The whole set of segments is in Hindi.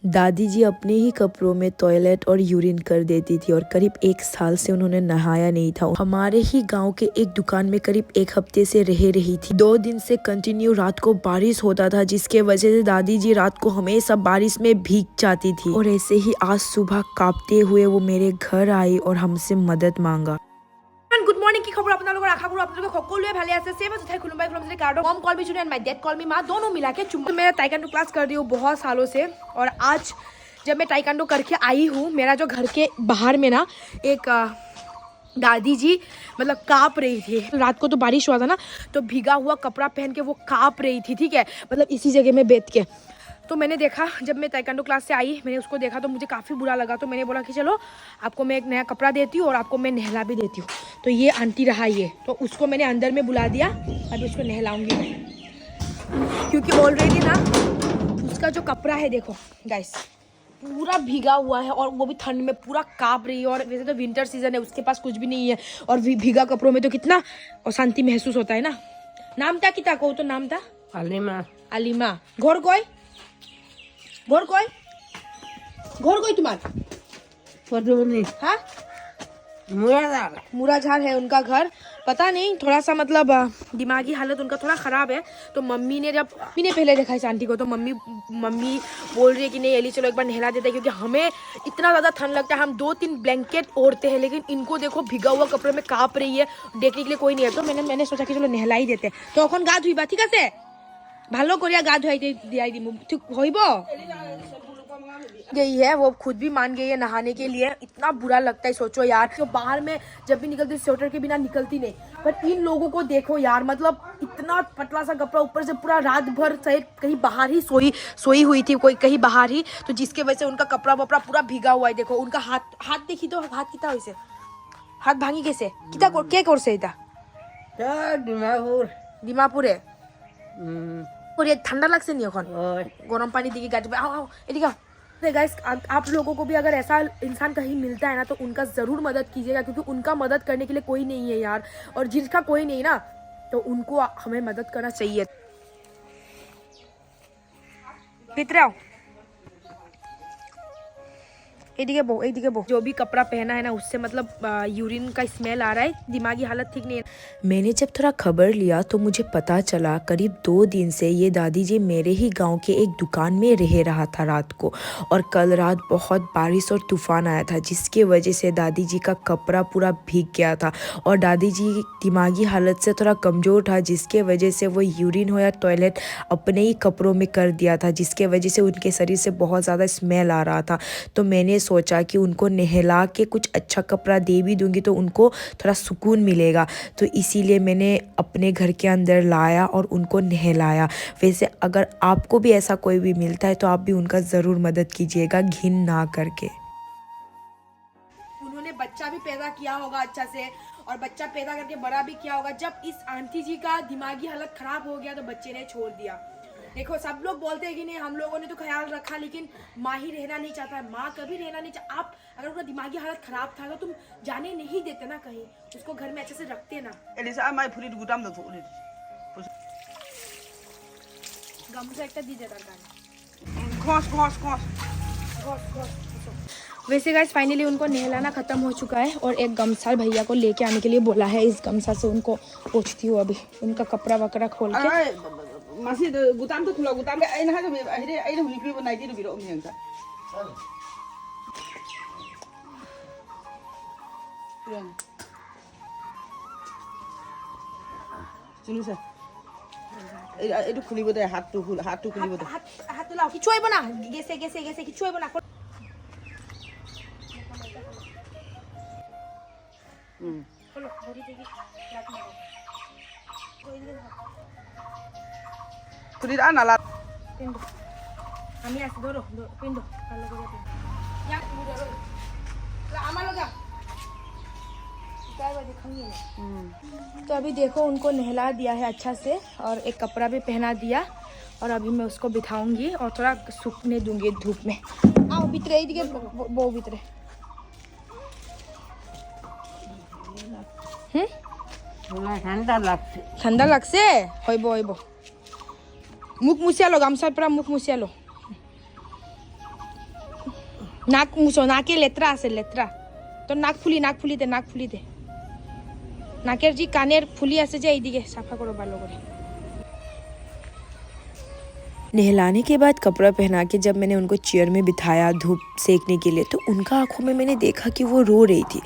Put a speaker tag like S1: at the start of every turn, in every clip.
S1: दादी जी अपने ही कपड़ों में टॉयलेट और यूरिन कर देती थी और करीब 1 साल से उन्होंने नहाया नहीं था। हमारे ही गांव के एक दुकान में करीब 1 हफ्ते से रह रही थी। 2 दिन से कंटिन्यू रात को बारिश होता था, जिसके वजह से दादी जी रात को हमेशा बारिश में भीग जाती थी। और ऐसे ही आज सुबह कांपते हुए वो मेरे घर आई और हमसे मदद मांगा।
S2: गुड मॉर्निंग की खबर আপোনালোকৰ আশা কৰো আপোনালোকে সকলোৱে ভালে আছে। सेम আছে खुलुम्बाई खुलुम्बाई कार्डो mom call me junior and my dad call मी मां, दोनों मिला के चुम्मा। मैं ताइक्वांडो क्लास कर रही हूँ बहुत सालों से, और आज जब मैं ताइक्वांडो करके आई हूँ, मेरा जो घर के बाहर में ना एक दादी जी मतलब काँप रही थी। रात को तो बारिश हुआ था ना, तो भीगा हुआ कपड़ा पहन के वो काँप रही थी, ठीक है, मतलब इसी जगह में बैठ के। तो मैंने देखा, जब मैं ताइक्वांडो क्लास से आई मैंने उसको देखा तो मुझे काफ़ी बुरा लगा। तो मैंने बोला कि चलो आपको मैं एक नया कपड़ा देती हूँ और आपको मैं नहला भी देती हूँ। तो ये आंटी रहा ये, तो उसको मैंने अंदर में बुला दिया। अभी उसको नहलाऊंगी मैं, क्योंकि ऑलरेडी ना उसका जो कपड़ा है देखो गाइस पूरा भीगा हुआ है, और वो भी ठंड में पूरा काँप रही है। और वैसे तो विंटर सीजन है, उसके पास कुछ भी नहीं है, और भीगा कपड़ों में तो कितना अशांति महसूस होता है ना। नाम था किता को, तो नाम था
S3: अलीमा।
S2: अलीमा। घोर कोई घोर कोई घोर कोई तुम्हारा
S3: पटोनी
S2: हाँ
S3: मुरादार
S2: मुराझार है उनका घर। पता नहीं, थोड़ा सा मतलब दिमागी हालत उनका थोड़ा ख़राब है। तो मम्मी ने पहले देखा इस आंटी को, तो मम्मी बोल रही है कि नहीं एली चलो एक बार नहला देते हैं, क्योंकि हमें इतना ज़्यादा ठंड लगता है। हम 2-3 ब्लैंकेट ओढ़ते हैं, लेकिन इनको देखो भीगा हुआ कपड़े में काँप रही है, देखने के लिए कोई नहीं है। तो मैंने सोचा कि चलो नहला ही देते हैं। तो এখন গা ধুইবা, ঠিক আছে? ভালো করিয়া গা ধুয়াই দিয়াই দিমু, ঠিক হইব? गई है वो, खुद भी मान गई है नहाने के लिए। इतना बुरा लगता है, सोचो यार, तो बाहर में जब भी निकलती स्वेटर के बिना निकलती नहीं, पर इन लोगों को देखो यार, मतलब इतना पतला सा कपड़ा, ऊपर से पूरा रात भर शायद कहीं बाहर ही सोई हुई थी, कोई कहीं बाहर ही, तो जिसके वजह से उनका कपड़ा वपड़ा पूरा भीगा हुआ है। देखो उनका हाथ देखी तो हाथ कितना वैसे हाथ भांगी कैसे किता क्या कोर्स है इता ডিমাপুর और ये ठंडा लगसे नहीं এখন गरम पानी दिखे गाज आओ एदिके गाइस। आप लोगों को भी अगर ऐसा इंसान कहीं मिलता है ना, तो उनका ज़रूर मदद कीजिएगा, क्योंकि उनका मदद करने के लिए कोई नहीं है यार। और जिसका कोई नहीं ना, तो उनको हमें मदद करना चाहिए। कितने आओ एदिके बो जो भी कपड़ा पहना है ना, उससे मतलब यूरिन का स्मेल आ रहा है, दिमागी हालत ठीक नहीं है।
S1: मैंने जब थोड़ा खबर लिया तो मुझे पता चला करीब 2 दिन से ये दादी जी मेरे ही गांव के एक दुकान में रह रहा था रात को। और कल रात बहुत बारिश और तूफान आया था, जिसके वजह से दादी जी का कपड़ा पूरा भीग गया था। और दादी जी दिमागी हालत से थोड़ा कमज़ोर था, जिसके वजह से वो यूरिन हो या टॉयलेट अपने ही कपड़ों में कर दिया था, जिसके वजह से उनके शरीर से बहुत ज़्यादा स्मेल आ रहा था। तो मैंने सोचा कि उनको नहला के कुछ अच्छा कपड़ा दे भी दूंगी तो उनको थोड़ा सुकून मिलेगा। तो इसीलिए मैंने अपने घर के अंदर लाया और उनको नहलाया। वैसे अगर आपको भी ऐसा कोई भी मिलता है तो आप भी उनका ज़रूर मदद कीजिएगा, घिन ना करके।
S2: उन्होंने बच्चा भी पैदा किया होगा अच्छा से, और बच्चा पैदा करके बड़ा भी किया होगा। जब इस आंटी जी का दिमागी हालत खराब हो गया तो बच्चे ने छोड़ दिया। देखो सब लोग बोलते हैं कि नहीं हम लोगों ने तो ख्याल रखा, लेकिन माँ ही रहना नहीं चाहता है, माँ कभी रहना नहीं चाहता। आप अगर उनका दिमागी हालत खराब था तो तुम जाने नहीं देते ना कहीं, उसको घर में अच्छे से रखते ना। गामूचा एक दी देता वैसे गाइस फाइनली उनको नहलाना खत्म हो चुका है, और एक गमछा भैया को लेके आने के लिए बोला है। इस गमछा से उनको पोंछती हूँ अभी, उनका कपड़ा वकड़ा खोल के।
S3: masih gutam tuh kalau gutam kayak ini aja akhirnya beli beli naik itu biro om yang tak sini sah itu kuli bodoh hat tuh kuli bodoh
S2: hat tuh lau kicuai bana gese kicuai bana
S3: kulit anak lah
S2: pindu kami asli doro pindu kalau gue pindu yang muda lo lah amal lo क्या तो अभी देखो उनको नहला दिया है अच्छा से, और एक कपड़ा भी पहना दिया, और अभी मैं उसको बिठाऊंगी और थोड़ा सूखने दूंगी धूप में। आओ भीतरे इधर वो भीतरे ठंडा लगसे होइबो मुख मुसिया लो, गामछार पूरा मुख मुसिया लो। नाक मुसो नाके लेत्रा আছে লেত্রা তো নাক ফুলি দে নাকের জি কানের ফুলি আছে যে এইদিকে সাফা করো ভালো করে।
S1: नहलाने के बाद कपड़ा पहना के जब मैंने उनको चेयर में बिठाया धूप सेकने के लिए, तो उनका आंखों में मैंने देखा कि वो रो रही थी।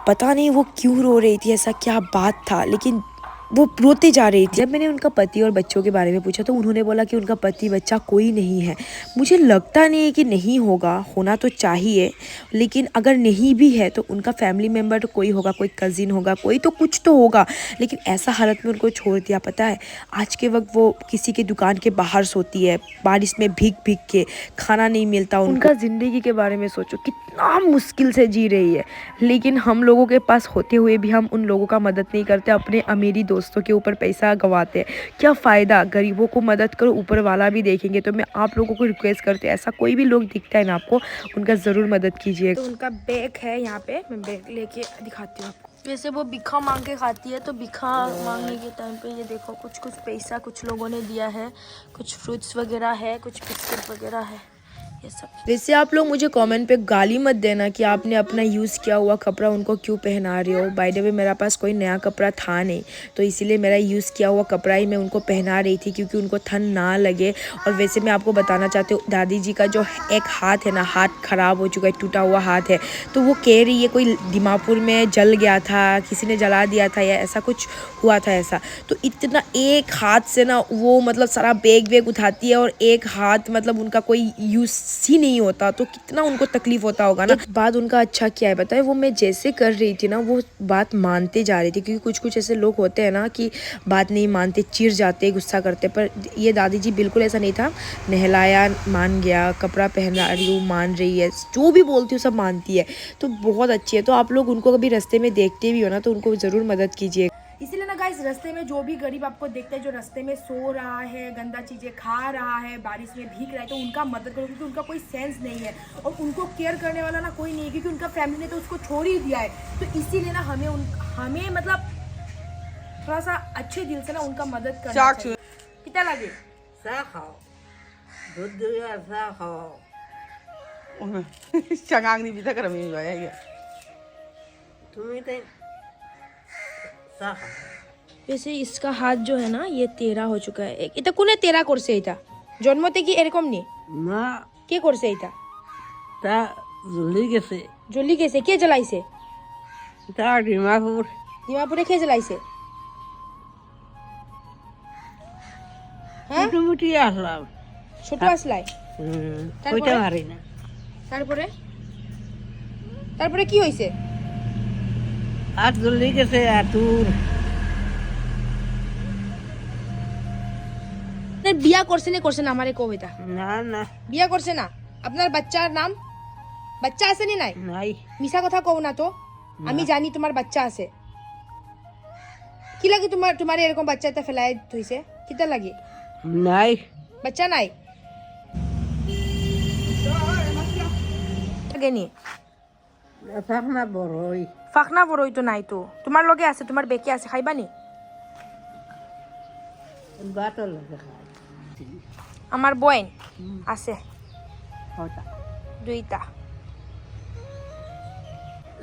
S1: पता नहीं वो क्यों रो रही थी, ऐसा क्या बात था, लेकिन वो रोते जा रही थी। जब मैंने उनका पति और बच्चों के बारे में पूछा तो उन्होंने बोला कि उनका पति बच्चा कोई नहीं है। मुझे लगता नहीं है कि नहीं होगा, होना तो चाहिए, लेकिन अगर नहीं भी है तो उनका फैमिली मेम्बर तो कोई होगा, कोई कज़िन होगा, कोई तो कुछ तो होगा। लेकिन ऐसा हालत में उनको छोड़ दिया। पता है आज के वक्त वो किसी के दुकान के बाहर सोती है, बारिश में भीग भीग के, खाना नहीं मिलता उनका। ज़िंदगी के बारे में सोचो कितना मुश्किल से जी रही है, लेकिन हम लोगों के पास होते हुए भी हम उन लोगों का मदद नहीं करते, अपने अमीरी दोस्तों के ऊपर पैसा गवाते हैं। क्या फ़ायदा, गरीबों को मदद करो, ऊपर वाला भी देखेंगे। तो मैं आप लोगों को रिक्वेस्ट करती हूँ, ऐसा कोई भी लोग दिखता है ना आपको, उनका ज़रूर मदद कीजिए।
S2: तो उनका बैग है यहाँ पे, मैं बैग लेके दिखाती हूँ आपको। वैसे वो भिखा मांग के खाती है, तो भिखा मांगने के टाइम पे ये देखो कुछ कुछ पैसा कुछ लोगों ने दिया है, कुछ फ्रूट्स वगैरह है, कुछ बिस्किट वगैरह है, ये सब।
S1: वैसे आप लोग मुझे कमेंट पे गाली मत देना कि आपने अपना यूज़ किया हुआ कपड़ा उनको क्यों पहना रहे हो। बाय द वे मेरा पास कोई नया कपड़ा था नहीं, तो इसीलिए मेरा यूज़ किया हुआ कपड़ा ही मैं उनको पहना रही थी, क्योंकि उनको ठंड ना लगे। और वैसे मैं आपको बताना चाहती हूँ, दादी जी का जो एक हाथ है ना, हाथ ख़राब हो चुका है, टूटा हुआ हाथ है। तो वो कह रही है कोई दीमापुर में जल गया था, किसी ने जला दिया था, या ऐसा कुछ हुआ था ऐसा। तो इतना एक हाथ से ना वो मतलब सारा बैग वेग उठाती है, और एक हाथ मतलब उनका कोई यूज़ ही नहीं होता, तो कितना उनको तकलीफ होता होगा ना। एक बात उनका अच्छा क्या है बताए, वो मैं जैसे कर रही थी ना वो बात मानते जा रही थी, क्योंकि कुछ कुछ ऐसे लोग होते हैं ना कि बात नहीं मानते, चिढ़ जाते, गुस्सा करते। पर ये दादी जी बिल्कुल ऐसा नहीं था, नहलाया मान गया, कपड़ा पहना रही हूँ मान रही है, जो भी बोलती हूँ सब मानती है, तो बहुत अच्छी है। तो आप लोग उनको कभी रास्ते में देखते भी हो ना, तो उनको ज़रूर मदद कीजिए।
S2: इसीलिए ना गाइस, रास्ते में जो भी गरीब आपको देखता है, जो रास्ते में सो रहा है, गंदा चीज़ें खा रहा है, बारिश में भीग रहा है, तो उनका मदद करो, क्योंकि उनका कोई सेंस नहीं है और उनको केयर करने वाला ना कोई नहीं है, क्योंकि उनका फैमिली ने तो उसको छोड़ ही दिया है। तो इसीलिए ना हमें मतलब थोड़ा सा अच्छे दिल से ना उनका मदद करना चाहिए। कितना लगे
S3: चंगांगनी भी तक रमी है
S2: वैसे इसका हाथ जो है ना ये तेरा हो चुका है। এটা কোনে তেরা করছে এটা? জন্মতে কি এরকম নি?
S3: না
S2: কে করছে এটা?
S3: তা জ্বলি গেছে
S2: কে জ্বালাইছে?
S3: তা
S2: ডিমাপুরে কে জ্বালাইছে? হ্যাঁ
S3: মোটামুটি আসলাম
S2: ছোট আসলাই।
S3: কইটা মারি না।
S2: তারপরে কি হইছে?
S3: আর জ্বলি গেছে আতুর।
S2: বিয়া করছে না আমারে কবিতা?
S3: না না
S2: বিয়া করছে না। আপনার বাচ্চার নাম? বাচ্চা আছে নি নাই?
S3: নাই।
S2: মিছা কথা কও না তো, আমি জানি তোমার বাচ্চা আছে। কি লাগে তোমার এরকম বাচ্চা এটা ফেলাই থইছে? কিটা লাগে?
S3: নাই
S2: বাচ্চা নাই। লাগেনি
S3: ফাঁকনা বড়ই।
S2: ফাঁকনা বড়ই তো নাই তো, তোমার লগে আছে, তোমার বেকে আছে, খাইবা নি?
S3: বাতল লাগে
S2: আমার বইন আছে
S3: হতা
S2: दुईता।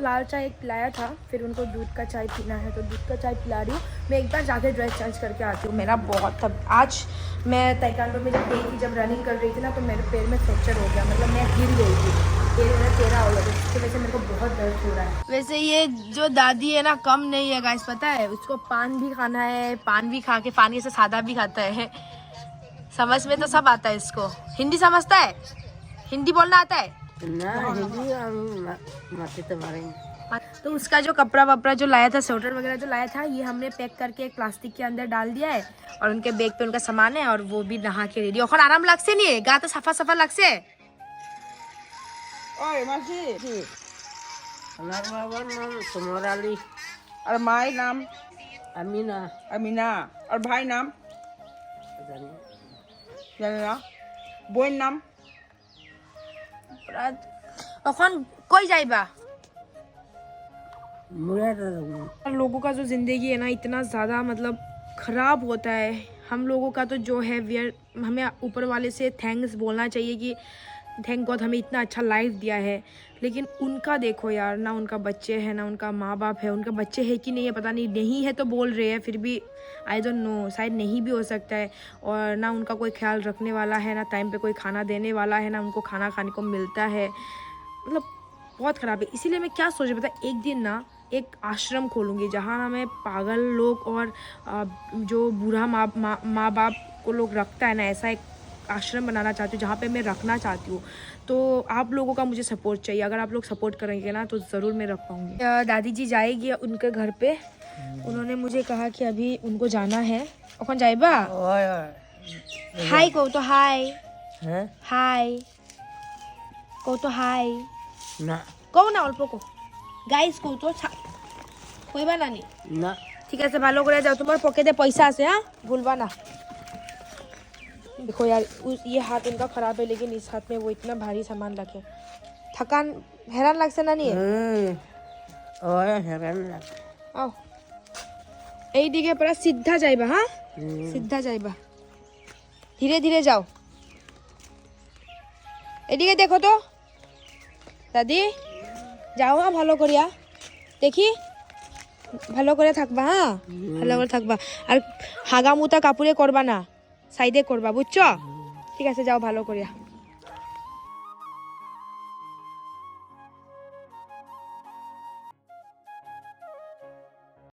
S2: लाल चाय एक पिलाया था, फिर उनको दूध का चाय पीना है, तो दूध का चाय पिला रही हूँ। मैं एक बार जाके ड्रेस चेंज करके आती हूँ। मेरा बहुत आज मैं ताइक्वांडो में जब गई थी, जब रनिंग कर रही थी ना, तो मेरे पैर में फ्रैक्चर हो गया, मतलब मैं गिर गई थी, पैर मेरा टेढ़ा हो गया, जिसकी वजह से मेरे को बहुत दर्द हो रहा है। वैसे ये जो दादी है ना कम नहीं है गाइस, पता है उसको पान भी खाना है, पान भी खा के पानी से सादा भी खाता है। समझ में तो सब आता है इसको। हिंदी समझता है? हिंदी बोलना आता है
S3: ना? हिंदी माते तो मारेंगे।
S2: तो उसका जो कपड़ा वपड़ा जो लाया था, स्वेटर वगैरह जो लाया था, ये हमने पैक करके एक प्लास्टिक के अंदर डाल दिया है, और उनके बैग पे उनका सामान है, और वो भी नहा के रेडी। और आराम लगसे नहीं है, गा तो सफा सफा लगसे।
S3: ओए मासी আমার বাবার নাম সুমর আলী আর মায়ের নাম আমিনা। আমিনা আর ভাই নাম জানি না। বোন নাম
S2: এখন कोई जाइबा?
S3: मुराद।
S2: लोगों का जो जिंदगी है ना इतना ज़्यादा मतलब ख़राब होता है। हम लोगों का तो जो है हमें ऊपर वाले से थैंक्स बोलना चाहिए कि थैंक गॉड हमें इतना अच्छा लाइफ दिया है। लेकिन उनका देखो यार, ना उनका बच्चे हैं ना उनका माँ बाप है। उनका बच्चे है कि नहीं है पता नहीं, नहीं है तो बोल रहे हैं, फिर भी आई डोंट नो, शायद नहीं भी हो सकता है। और ना उनका कोई ख्याल रखने वाला है, ना टाइम पे कोई खाना देने वाला है, ना उनको खाना खाने को मिलता है। मतलब बहुत ख़राब है। इसीलिए मैं क्या सोच रही पता, एक दिन ना एक आश्रम खोलूँगी जहाँ ना मैं पागल लोग और जो बूढ़ा माँ बाप को लोग रखता है ना, ऐसा एक आश्रम बनाना चाहती हूँ जहाँ पे मैं रखना चाहती हूँ। तो आप लोगों का मुझे सपोर्ट चाहिए। अगर आप लोग सपोर्ट करेंगे ना तो ज़रूर मैं रख पाऊँगी। दादी जी जाएगी उनके घर पे। उन्होंने मुझे कहा कि अभी उनको जाना है। कौन जाएगा? हाय को तो हाय, हाय को तो हाय
S3: ना
S2: कौ ना अल्प को गाइस को तो কইবা না নি
S3: না
S2: ঠিক আছে ভালো করে যাও তোমার পকেটে পয়সা আছে हाँ भूलवा ना। देखो यार ये हाथ उनका खराब है लेकिन इस हाथ में वो इतना भारी सामान रखे। थकान हैरान লাগছে না নি?
S3: হেরান না
S2: आओ এইদিকে পুরো সিধা যাইবা। हाँ সিধা যাইবা, ধীরে ধীরে যাও। এদিকে দেখো তো দাদি, যাও হ্যাঁ ভালো করিয়া দেখি, ভালো করে থাকবা। হ্যাঁ ভালো করে থাকবা। আর হাগা মুতা কাপড়ে করবা না, সাইডে করবা, বুঝছো? ঠিক আছে যাও ভালো করিয়া।